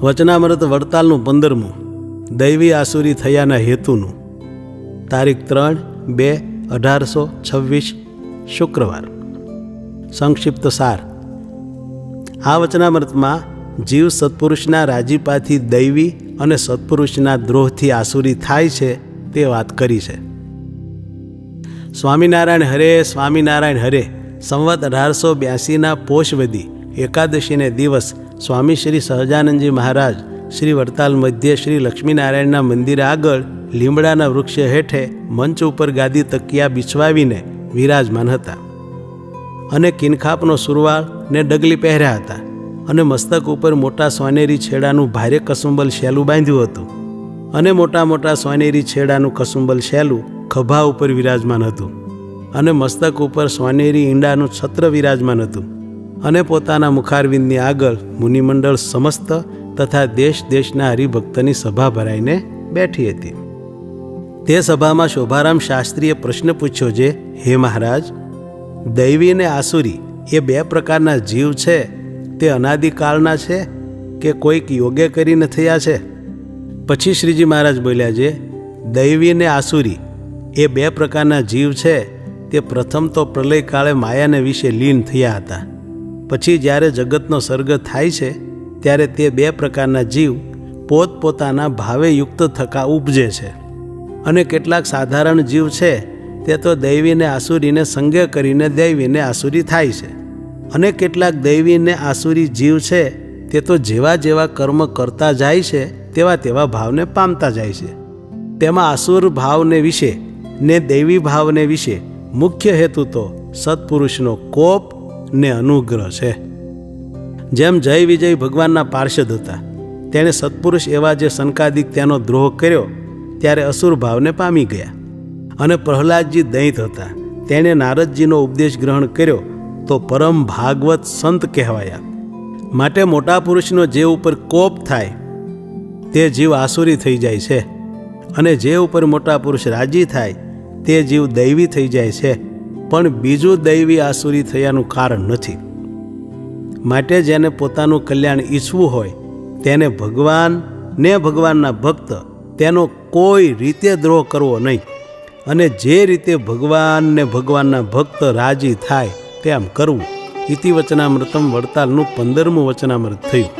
વચનામૃત વડતાલનું 15મું દૈવી આસુરી થયાના હેતુનું તારીખ 3/2/1826 શુક્રવાર. સંક્ષિપ્ત સાર. આ વચનામૃતમાં જીવ સત્પુરુષના રાજીપાથી દૈવી અને સત્પુરુષના દ્રોહથી આસુરી થાય છે તે વાત કરી છે. સ્વામિનારાયણ હરે સ્વામિનારાયણ હરે. સંવત 1882ના પોષવદી એકાદશીને દિવસ સ્વામી શ્રી સહજાનંદજી મહારાજ શ્રી વડતાલ મધ્યે શ્રી લક્ષ્મીનારાયણના મંદિર આગળ લીમડાના વૃક્ષ હેઠે મંચ ઉપર ગાદી તકિયા બિછવાવીને વિરાજમાન હતા અને કિનખાપનો સુરવાળ ને ડગલી પહેર્યા હતા અને મસ્તક ઉપર મોટા સોનેરી છેડાનું ભારે કસુંબલ શેલું બાંધ્યું હતું અને મોટા મોટા સોનેરી છેડાનું કસુંબલ શેલું ખભા ઉપર વિરાજમાન હતું અને મસ્તક ઉપર સોનેરી ઈંડાનું છત્ર વિરાજમાન હતું અને પોતાના મુખારવિંદની આગળ મુનિમંડળ સમસ્ત તથા દેશ દેશના હરિભક્તની સભા ભરાઈને બેઠી હતી. તે સભામાં શોભારામ શાસ્ત્રીએ પ્રશ્ન પૂછ્યો છે, હે મહારાજ, દૈવી અને આસુરી એ 2 પ્રકારના જીવ છે તે અનાદિકાળના છે કે કોઈક યોગે કરીને થયા છે? પછી શ્રીજી મહારાજ બોલ્યા છે, દૈવી અને આસુરી એ 2 પ્રકારના જીવ છે તે પ્રથમ તો પ્રલય કાળે માયાને વિશે લીન થયા હતા. પછી જ્યારે જગતનો સર્ગ થાય છે ત્યારે તે 2 પ્રકારના જીવ પોતપોતાના ભાવે યુક્ત થકા ઉપજે છે અને કેટલાક સાધારણ જીવ છે તે તો દૈવીને આસુરીને સંગે કરીને દૈવીને આસુરી થાય છે અને કેટલાક દૈવીને આસુરી જીવ છે તે તો જેવા જેવા કર્મ કરતા જાય છે તેવા તેવા ભાવને પામતા જાય છે. તેમાં આસુર ભાવને વિશે ને દૈવી ભાવને વિશે મુખ્ય હેતુ તો સત્પુરુષનો કોપ ને અનુગ્રહ છે. જેમ જય વિજય ભગવાનના પાર્ષદ હતા, તેણે સત્પુરુષ એવા જે સંકાદિક તેનો દ્રોહ કર્યો ત્યારે અસુર ભાવને પામી ગયા. અને પ્રહલાદજી દૈત હતા, તેણે નારદજીનો ઉપદેશ ગ્રહણ કર્યો તો પરમ ભાગવત સંત કહેવાયા. માટે મોટા પુરુષનો જે ઉપર કોપ થાય તે જીવ આસુરી થઈ જાય છે અને જે ઉપર મોટા પુરુષ રાજી થાય તે જીવ દૈવી થઈ જાય છે, પણ બીજું દૈવી આસુરી થયાનું કારણ નથી. માટે જેને પોતાનું કલ્યાણ ઈચ્છવું હોય તેને ભગવાન ને ભગવાનના ભક્ત તેનો કોઈ રીતે દ્રોહ કરવો નહીં અને જે રીતે ભગવાન ને ભગવાનના ભક્ત રાજી થાય તેમ કરવું. ઇતિ વચનામૃતમ વડતાલનું 15મું વચનામૃત થયું.